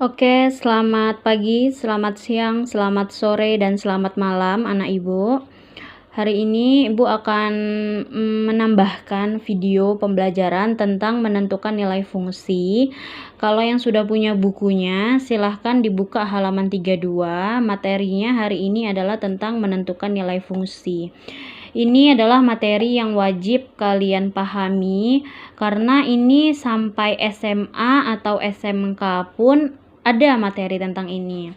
Oke, selamat pagi, selamat siang, selamat sore, dan selamat malam anak Ibu. Hari ini Ibu akan menambahkan video pembelajaran tentang menentukan nilai fungsi. Kalau yang sudah punya bukunya, silahkan dibuka halaman 32. Materinya hari ini adalah tentang menentukan nilai fungsi. Ini adalah materi yang wajib kalian pahami karena ini sampai SMA atau SMK pun ada materi tentang ini.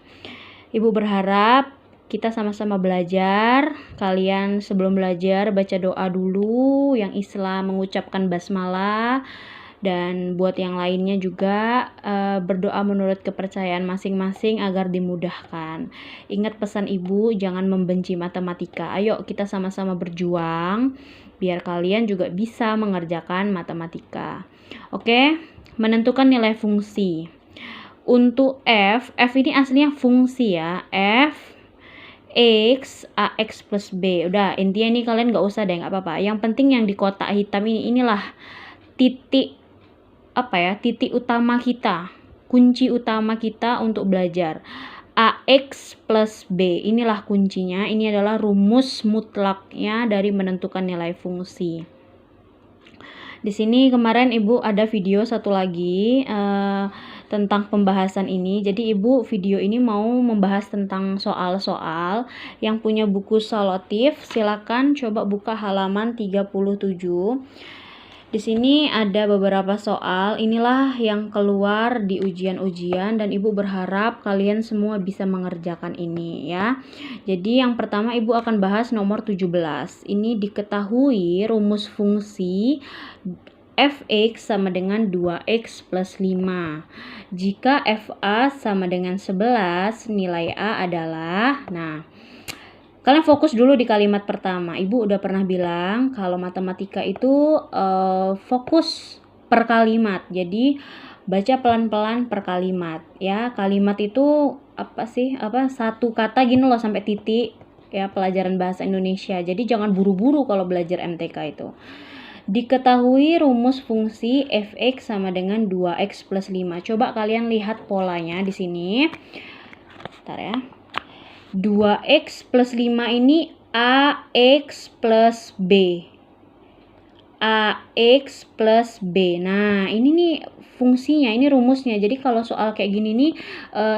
Ibu berharap kita sama-sama belajar. Kalian sebelum belajar baca doa dulu, yang Islam mengucapkan basmalah, dan buat yang lainnya juga berdoa menurut kepercayaan masing-masing agar dimudahkan. Ingat pesan Ibu, jangan membenci matematika. Ayo kita sama-sama berjuang biar kalian juga bisa mengerjakan matematika. Oke, menentukan nilai fungsi. Untuk F ini aslinya fungsi ya, F X AX plus B. Udah, intinya ini kalian gak usah deh, gak apa-apa. Yang penting yang di kotak hitam inilah titik titik utama kita, kunci utama kita untuk belajar. AX plus B, inilah kuncinya. Ini adalah rumus mutlaknya dari menentukan nilai fungsi. Di sini kemarin Ibu ada video satu lagi tentang pembahasan ini. Jadi Ibu video ini mau membahas tentang soal-soal. Yang punya buku solutif silakan coba buka halaman 37. Di sini ada beberapa soal. Inilah yang keluar di ujian-ujian dan Ibu berharap kalian semua bisa mengerjakan ini ya. Jadi yang pertama Ibu akan bahas nomor 17. Ini diketahui rumus fungsi fx sama dengan 2x plus 5. Jika fa sama dengan 11, nilai a adalah, kalian fokus dulu di kalimat pertama. Ibu udah pernah bilang kalau matematika itu fokus per kalimat. Jadi baca pelan-pelan per kalimat ya. Kalimat itu satu kata gini loh sampai titik ya, pelajaran bahasa Indonesia. Jadi jangan buru-buru kalau belajar MTK itu. Diketahui rumus fungsi fx sama dengan 2x plus 5. Coba kalian lihat polanya di sini. Bentar ya. 2x plus 5 ini AX plus B. AX plus B. Nah, ini nih fungsinya, ini rumusnya. Jadi kalau soal kayak gini nih,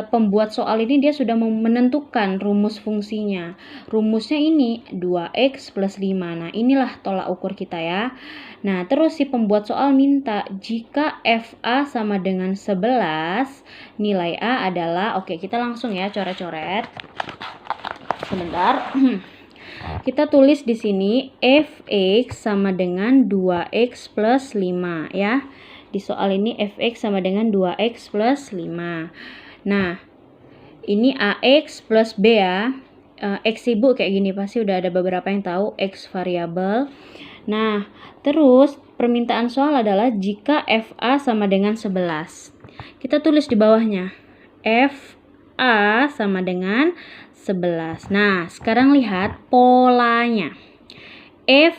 pembuat soal ini dia sudah menentukan rumus fungsinya. Rumusnya ini 2x plus 5. Nah, inilah tolak ukur kita ya. Nah, terus si pembuat soal minta jika FA sama dengan 11, nilai A adalah, oke kita langsung ya coret-coret. Sebentar. Kita tulis di sini fx sama dengan 2x plus 5 ya. Di soal ini fx sama dengan 2x plus 5. Nah, ini ax plus b ya. X Ibu kayak gini, pasti udah ada beberapa yang tahu x variabel. Nah, terus permintaan soal adalah jika fa sama dengan 11. Kita tulis di bawahnya fa sama dengan 11. Nah, sekarang lihat polanya. F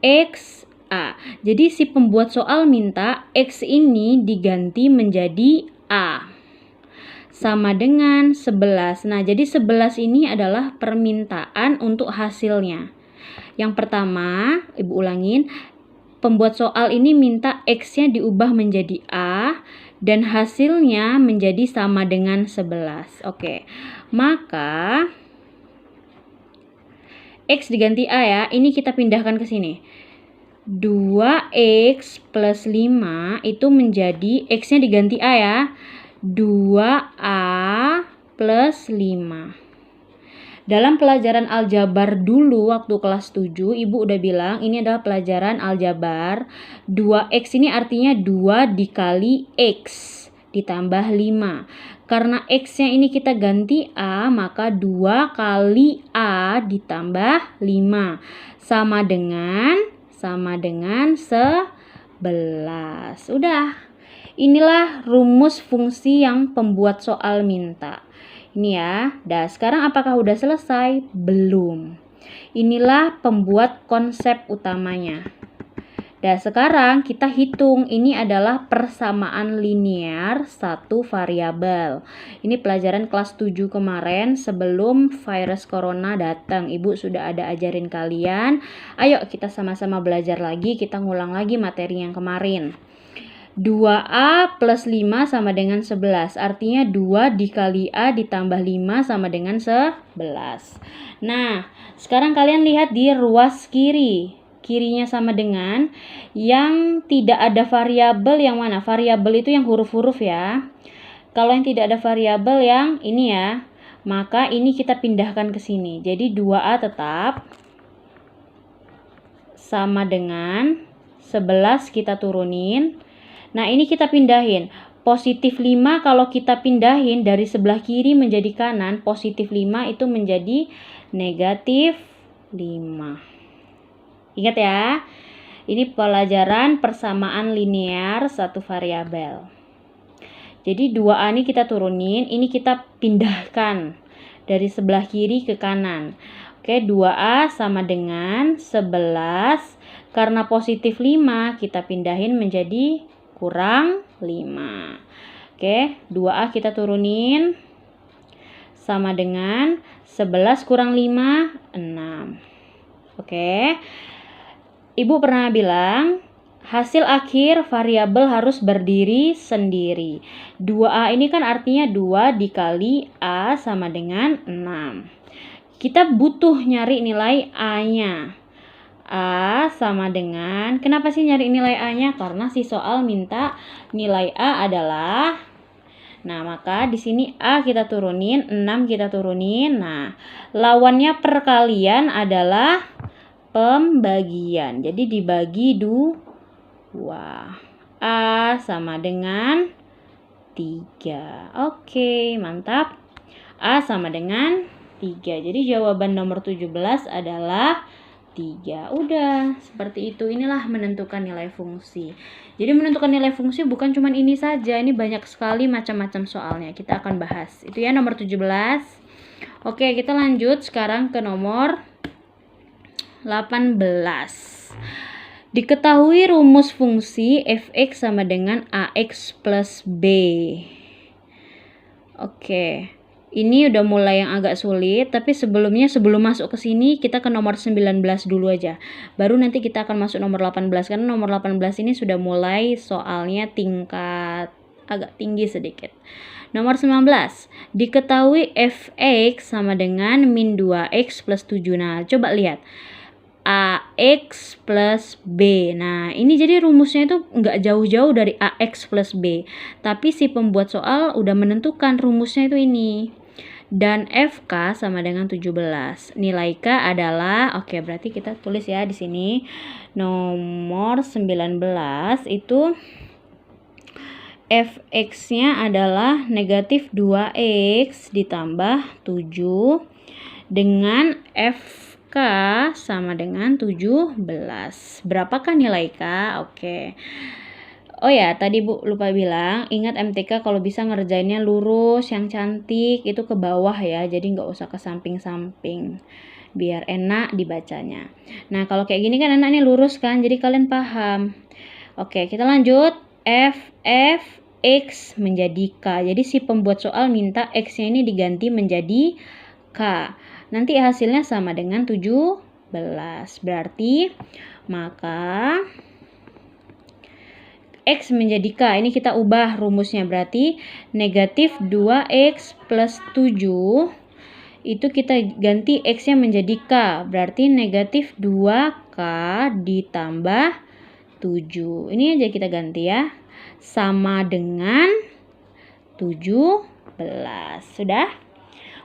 X A. Jadi si pembuat soal minta X ini diganti menjadi A. Sama dengan 11. Nah, jadi 11 ini adalah permintaan untuk hasilnya. Yang pertama, Ibu ulangin. Pembuat soal ini minta X-nya diubah menjadi A dan hasilnya menjadi sama dengan 11. Oke. Maka X diganti A ya. Ini kita pindahkan ke sini. 2x plus 5 itu menjadi X-nya diganti A ya. 2A plus 5. Dalam pelajaran aljabar dulu waktu kelas 7, Ibu udah bilang ini adalah pelajaran aljabar. 2x ini artinya 2 dikali x ditambah 5. Karena x-nya ini kita ganti A, maka 2 kali A ditambah 5 sama dengan 11. Udah. Inilah rumus fungsi yang pembuat soal minta. Ini ya. Dah, sekarang apakah udah selesai? Belum. Inilah pembuat konsep utamanya. Nah, sekarang kita hitung, ini adalah persamaan linear satu variabel. Ini pelajaran kelas 7 kemarin sebelum virus corona datang. Ibu sudah ada ajarin kalian. Ayo kita sama-sama belajar lagi, kita ngulang lagi materi yang kemarin. 2A plus 5 sama dengan 11. Artinya 2 dikali A ditambah 5 sama dengan 11. Nah, sekarang kalian lihat di ruas kiri. Kirinya sama dengan yang tidak ada variabel yang mana? Variabel itu yang huruf-huruf ya. Kalau yang tidak ada variabel yang ini ya, maka ini kita pindahkan ke sini. Jadi 2A tetap sama dengan 11 kita turunin. Nah, ini kita pindahin. Positif 5 kalau kita pindahin dari sebelah kiri menjadi kanan, positif 5 itu menjadi negatif 5. Ingat ya, ini pelajaran persamaan linear satu variabel. Jadi 2A ini kita turunin, ini kita pindahkan dari sebelah kiri ke kanan. Oke, 2A sama dengan 11. Karena positif 5, kita pindahin menjadi kurang 5. Oke, 2A kita turunin sama dengan 11 kurang 5, 6. Oke. Ibu pernah bilang, hasil akhir variabel harus berdiri sendiri. 2A ini kan artinya 2 dikali A sama dengan 6. Kita butuh nyari nilai A-nya. A sama dengan, kenapa sih nyari nilai A-nya? Karena si soal minta nilai A adalah, nah maka di sini A kita turunin, 6 kita turunin. Nah, lawannya perkalian adalah pembagian. Jadi dibagi 2. A sama dengan 3. Oke, mantap. A sama dengan 3. Jadi jawaban nomor 17 adalah 3. Udah, seperti itu. Inilah menentukan nilai fungsi. Jadi menentukan nilai fungsi bukan cuma ini saja. Ini banyak sekali macam-macam soalnya. Kita akan bahas. Itu ya nomor 17. Oke, kita lanjut sekarang ke nomor 18. Diketahui rumus fungsi fx sama dengan ax plus b. Oke. Ini udah mulai yang agak sulit, tapi sebelum masuk ke sini kita ke nomor 19 dulu aja. Baru nanti kita akan masuk nomor 18 karena nomor 18 ini sudah mulai soalnya tingkat agak tinggi sedikit. Nomor 19. Diketahui fx sama dengan min 2x plus 7. Nah, coba lihat. AX plus B. Nah, ini jadi rumusnya itu nggak jauh-jauh dari AX plus B. Tapi si pembuat soal udah menentukan rumusnya itu ini. Dan FK sama dengan 17. Nilai K adalah, oke berarti kita tulis ya di sini. Nomor 19 itu Fx-nya adalah negatif 2x ditambah 7 dengan FK sama dengan 17. Berapakah nilai K? Oke. Oh ya, tadi Bu lupa bilang, ingat MTK kalau bisa ngerjainnya lurus, yang cantik, itu ke bawah ya. Jadi nggak usah ke samping-samping. Biar enak dibacanya. Nah, kalau kayak gini kan enaknya lurus kan, jadi kalian paham. Oke, kita lanjut. X menjadi K. Jadi si pembuat soal minta X-nya ini diganti menjadi K. Nanti hasilnya sama dengan 17. Berarti maka X menjadi K. Ini kita ubah rumusnya. Berarti negatif 2X plus 7. Itu kita ganti X-nya menjadi K. Berarti negatif 2K ditambah 7. Ini aja kita ganti ya. Sama dengan 17. Sudah?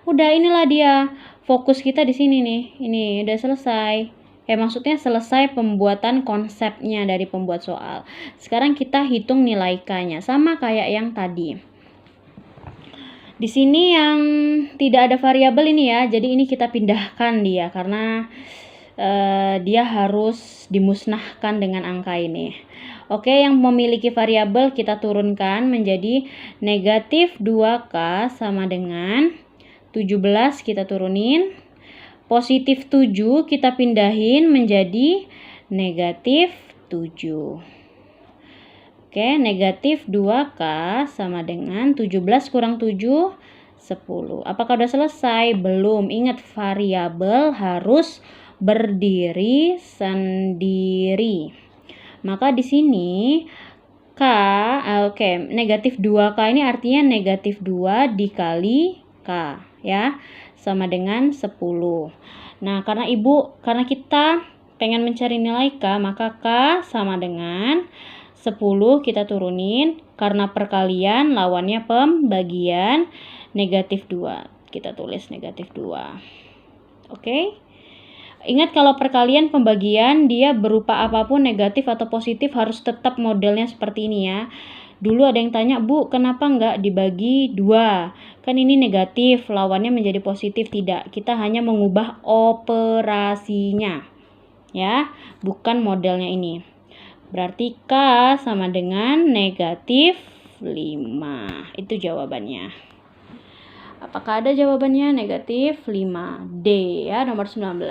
Udah, inilah dia. Fokus kita di sini nih. Ini udah selesai. Maksudnya selesai pembuatan konsepnya dari pembuat soal. Sekarang kita hitung nilai K-nya. Sama kayak yang tadi. Di sini yang tidak ada variabel ini ya. Jadi ini kita pindahkan dia. Karena dia harus dimusnahkan dengan angka ini. Oke, yang memiliki variabel kita turunkan menjadi negatif 2K sama dengan 17 kita turunin. Positif 7 kita pindahin menjadi negatif 7. Oke, negatif 2K sama dengan 17 kurang 7, 10. Apakah udah selesai? Belum. Ingat, variabel harus berdiri sendiri. Maka di sini K, negatif 2K ini artinya negatif 2 dikali K, ya, sama dengan 10. Nah, karena kita pengen mencari nilai K, maka K sama dengan 10 kita turunin, karena perkalian lawannya pembagian, negatif 2. Kita tulis negatif 2. Oke? Ingat, kalau perkalian pembagian dia berupa apapun, negatif atau positif, harus tetap modelnya seperti ini ya. Dulu ada yang tanya, Bu, kenapa nggak dibagi 2? Kan ini negatif, lawannya menjadi positif. Tidak, kita hanya mengubah operasinya, ya, bukan modelnya ini. Berarti K sama dengan negatif 5. Itu jawabannya. Apakah ada jawabannya? Negatif 5. D ya, nomor 19.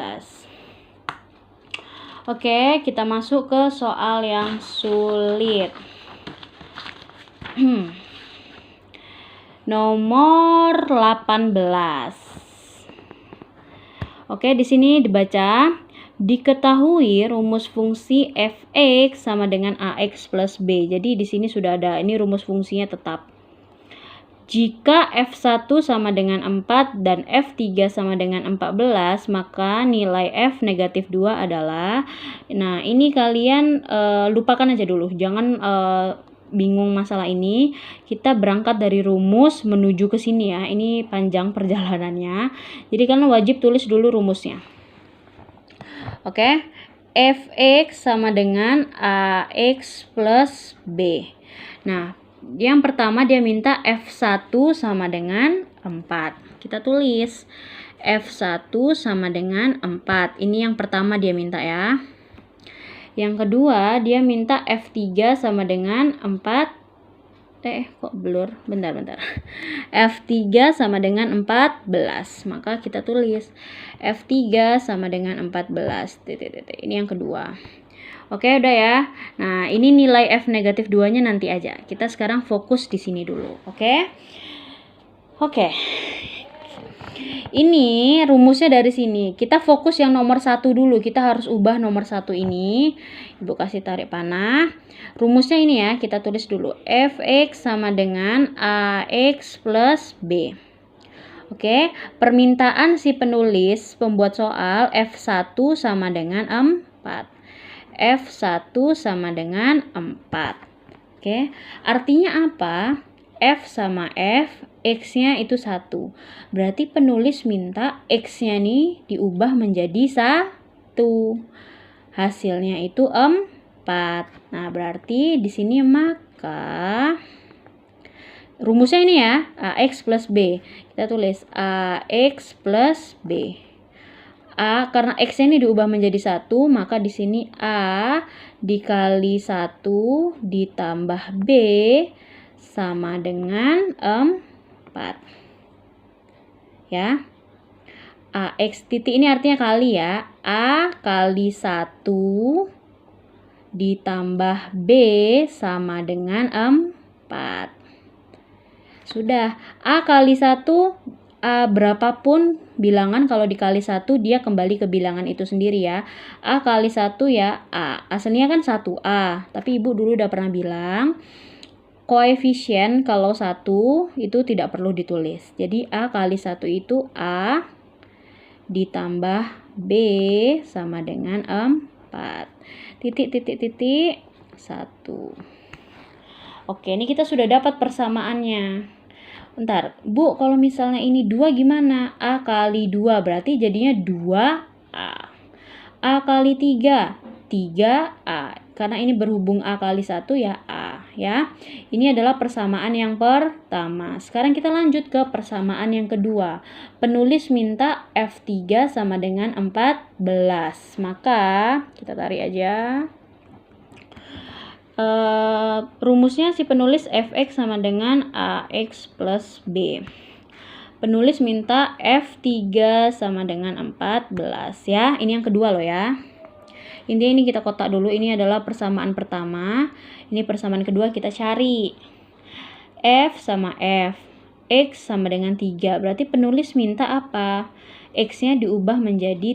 Oke, kita masuk ke soal yang sulit. Nomor 18. Oke, di sini dibaca, diketahui rumus fungsi f(x) sama dengan ax plus b. Jadi di sini sudah ada, ini rumus fungsinya tetap. Jika f1 sama dengan 4 dan f3 sama dengan 14, maka nilai f negatif 2 adalah, nah ini kalian lupakan aja dulu, jangan bingung masalah ini. Kita berangkat dari rumus menuju ke sini ya, ini panjang perjalanannya. Jadi kalian wajib tulis dulu rumusnya. Oke, fx sama dengan ax plus b. Nah, yang pertama dia minta f1 sama dengan 4. Kita tulis f1 sama dengan 4. Ini yang pertama dia minta ya. Yang kedua dia minta f3 sama dengan 4. Kok blur? Bentar. F3 sama dengan 14. Maka kita tulis F3 sama dengan 14. Ini yang kedua. Oke, udah ya. Nah, ini nilai F negatif 2-nya nanti aja. Kita sekarang fokus di sini dulu. Oke. Ini rumusnya dari sini. Kita fokus yang nomor 1 dulu. Kita harus ubah nomor 1 ini. Ibu kasih tarik panah. Rumusnya ini ya, kita tulis dulu. Fx sama dengan ax plus b. Oke, permintaan si penulis pembuat soal f1 sama dengan 4. F1 sama dengan 4. Oke, artinya apa? F sama F, X-nya itu 1. Berarti penulis minta X-nya nih diubah menjadi 1. Hasilnya itu 4. Nah, berarti di sini maka rumusnya ini ya, AX plus B. Kita tulis AX plus B. A, karena X-nya ini diubah menjadi 1, maka di sini A dikali 1 ditambah B sama dengan 4. Ya. AX titik ini artinya kali ya. A kali 1 ditambah B sama dengan 4. Sudah. A kali 1, A berapapun bilangan, kalau dikali 1 dia kembali ke bilangan itu sendiri ya. A kali 1 ya A. Aslinya kan 1A. Tapi ibu dulu udah pernah bilang, koefisien kalau 1 itu tidak perlu ditulis. Jadi A kali 1 itu A ditambah B sama dengan 4. Titik 1. Oke, ini kita sudah dapat persamaannya. Bentar, Bu, kalau misalnya ini 2 gimana? A kali 2 berarti jadinya 2A. A kali 3, 3A. Karena ini berhubung A kali 1 ya A ya. Ini adalah persamaan yang pertama. Sekarang kita lanjut ke persamaan yang kedua. Penulis minta F3 sama dengan 14. Maka kita tarik aja. Rumusnya si penulis fx sama dengan ax plus b. Penulis minta f3 sama dengan 14 ya. Ini yang kedua loh ya. Intinya ini kita kotak dulu, ini adalah persamaan pertama, ini persamaan kedua kita cari. F sama F, X sama dengan 3, berarti penulis minta apa? X-nya diubah menjadi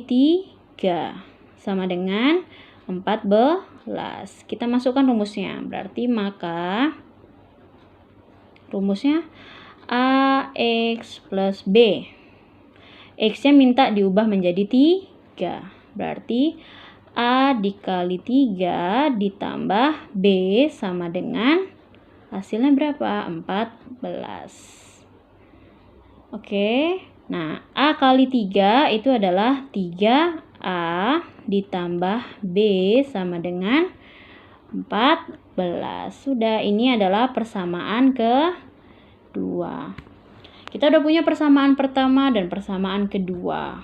3, sama dengan 14. Kita masukkan rumusnya, berarti maka rumusnya AX plus B. X-nya minta diubah menjadi 3. Berarti A dikali 3 ditambah B sama dengan hasilnya berapa? 14. Oke. Nah, A kali 3 itu adalah 3A ditambah B sama dengan 14. Sudah, ini adalah persamaan kedua. Kita udah punya persamaan pertama dan persamaan kedua.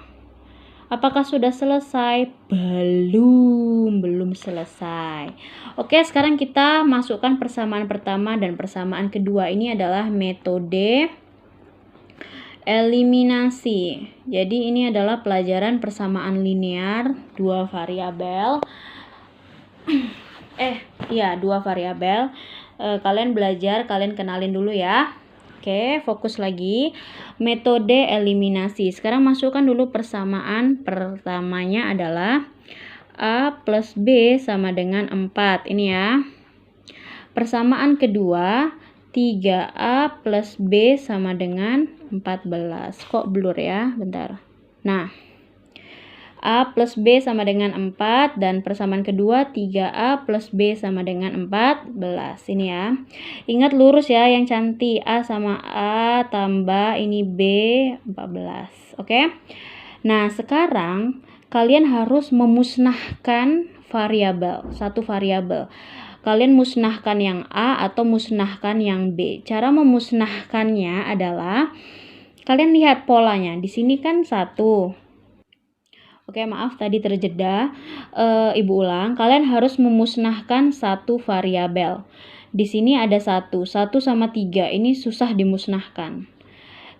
Apakah sudah selesai? Belum selesai. Oke, sekarang kita masukkan persamaan pertama dan persamaan kedua. Ini adalah metode eliminasi. Jadi ini adalah pelajaran persamaan linear dua variabel. Dua variabel. Kalian belajar, kalian kenalin dulu ya. Oke, fokus lagi. Metode eliminasi. Sekarang masukkan dulu persamaan pertamanya adalah A plus B sama dengan 4. Ini ya. Persamaan kedua, 3A plus B sama dengan 14. Kok blur ya? Bentar. Nah, A plus B sama dengan 4, dan persamaan kedua 3A plus B sama dengan 14. Ini ya. Ingat lurus ya yang cantik. A sama A tambah ini B 14. Oke. Nah, sekarang kalian harus memusnahkan variabel, satu variabel. Kalian musnahkan yang A atau musnahkan yang B. Cara memusnahkannya adalah kalian lihat polanya. Di sini kan 1. Oke, maaf tadi terjeda. Ibu ulang, kalian harus memusnahkan satu variabel. Di sini ada 1 sama 3, ini susah dimusnahkan.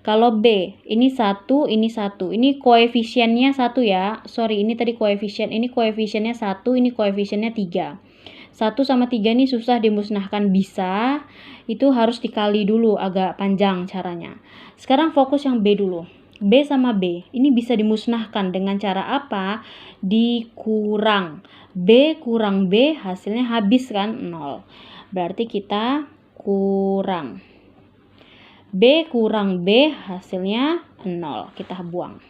Kalau B, ini 1, ini 1. Ini koefisiennya 1 ya. Sorry, ini tadi koefisien. Ini koefisiennya 1, ini koefisiennya 3. 1 sama 3 ini susah dimusnahkan. Bisa, itu harus dikali dulu, agak panjang caranya. Sekarang fokus yang B dulu. B sama B, ini bisa dimusnahkan dengan cara apa? Dikurang. B kurang B, hasilnya habis kan? 0. Berarti kita kurang. B kurang B, hasilnya 0. Kita buang.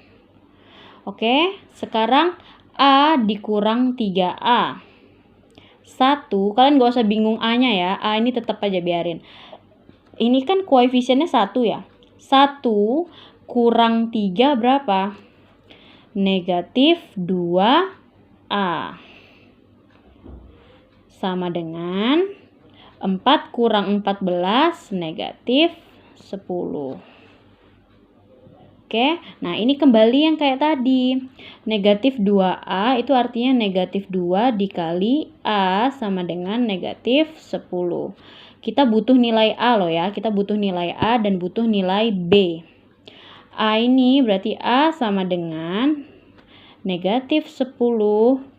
Oke, sekarang A dikurang 3A. 1, kalian gak usah bingung A-nya ya. A ini tetap aja biarin. Ini kan koefisiennya 1 ya. 1 kurang 3 berapa? Negatif 2A. Sama dengan 4 kurang 14, negatif 10. Oke, nah ini kembali yang kayak tadi. Negatif 2A itu artinya negatif 2 dikali A sama dengan negatif 10. Kita butuh nilai A loh ya. Kita butuh nilai A dan butuh nilai B. A ini berarti A sama dengan negatif 10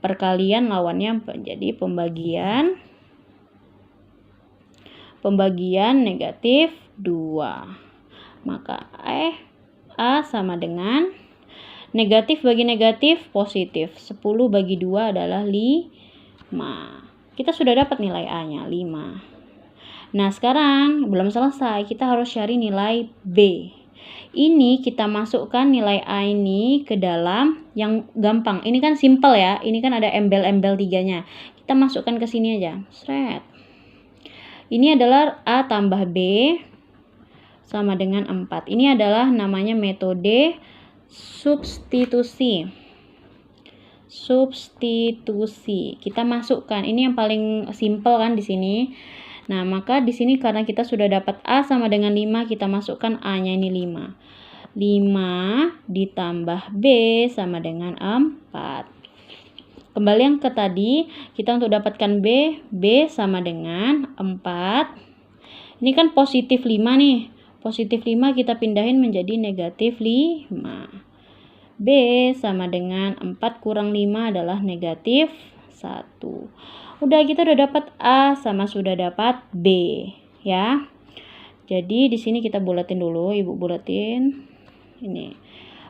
perkalian lawannya menjadi pembagian negatif 2. Maka A sama dengan negatif bagi negatif positif. 10 bagi 2 adalah 5. Kita sudah dapat nilai A-nya 5. Nah, sekarang belum selesai. Kita harus cari nilai B. Ini kita masukkan nilai A ini ke dalam yang gampang. Ini kan simple ya. Ini kan ada embel-embel 3-nya. Kita masukkan ke sini aja. Sret. Ini adalah A tambah B sama dengan 4. Ini adalah namanya metode substitusi. Substitusi. Kita masukkan. Ini yang paling simple kan di sini. Nah, maka di sini karena kita sudah dapat A sama dengan 5, kita masukkan A-nya ini 5. 5 ditambah B sama dengan 4. Kembali yang ke tadi, kita untuk dapatkan B sama dengan 4. Ini kan positif 5 nih. Positif 5 kita pindahin menjadi negatif 5. B sama dengan 4 kurang 5 adalah negatif 1. Udah, kita udah dapat A sama sudah dapat B ya. Jadi di sini kita buletin dulu, Ibu buletin. Ini.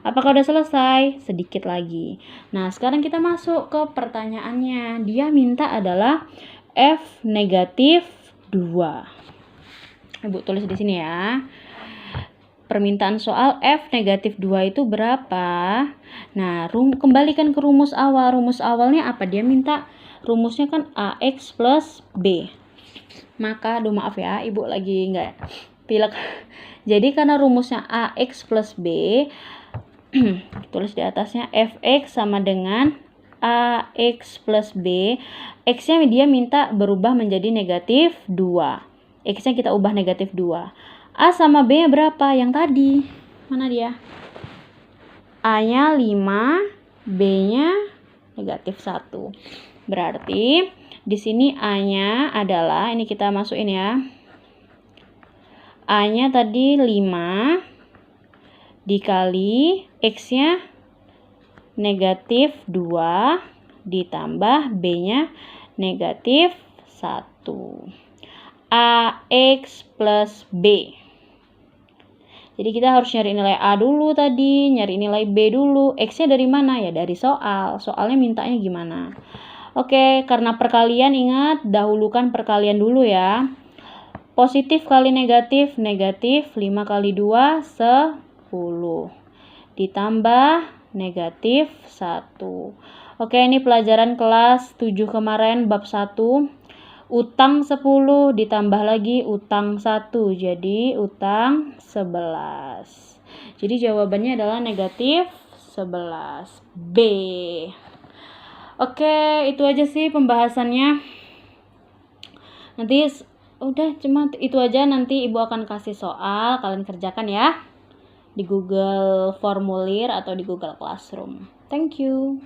Apakah udah selesai? Sedikit lagi. Nah, sekarang kita masuk ke pertanyaannya. Dia minta adalah F negatif 2. Ibu tulis di sini ya. Permintaan soal F negatif 2 itu berapa? Nah, kembalikan ke rumus awal. Rumus awalnya apa? Dia minta rumusnya kan AX plus B. Maka, maaf ya, Ibu lagi nggak pilek. Jadi karena rumusnya AX plus B, tulis di atasnya Fx sama dengan AX plus B. X-nya dia minta berubah menjadi negatif 2. X-nya kita ubah negatif 2. A sama B-nya berapa? Yang tadi. Mana dia? A-nya 5, B-nya negatif 1. Berarti di sini A-nya adalah, ini kita masukin ya. A-nya tadi 5 dikali X-nya negatif 2 ditambah B-nya negatif 1. AX plus B. Jadi kita harus nyari nilai A dulu tadi, nyari nilai B dulu. X-nya dari mana? Ya dari soal. Soalnya mintanya gimana? Oke, karena perkalian ingat, dahulukan perkalian dulu ya. Positif kali negatif, negatif 5 kali 2, 10. Ditambah negatif 1. Oke, ini pelajaran kelas 7 kemarin, bab 1. Utang 10 ditambah lagi utang 1, jadi utang 11. Jadi jawabannya adalah negatif 11. B. Oke, itu aja sih pembahasannya. Nanti udah cuma itu aja, nanti Ibu akan kasih soal, kalian kerjakan ya di Google Formulir atau di Google Classroom. Thank you.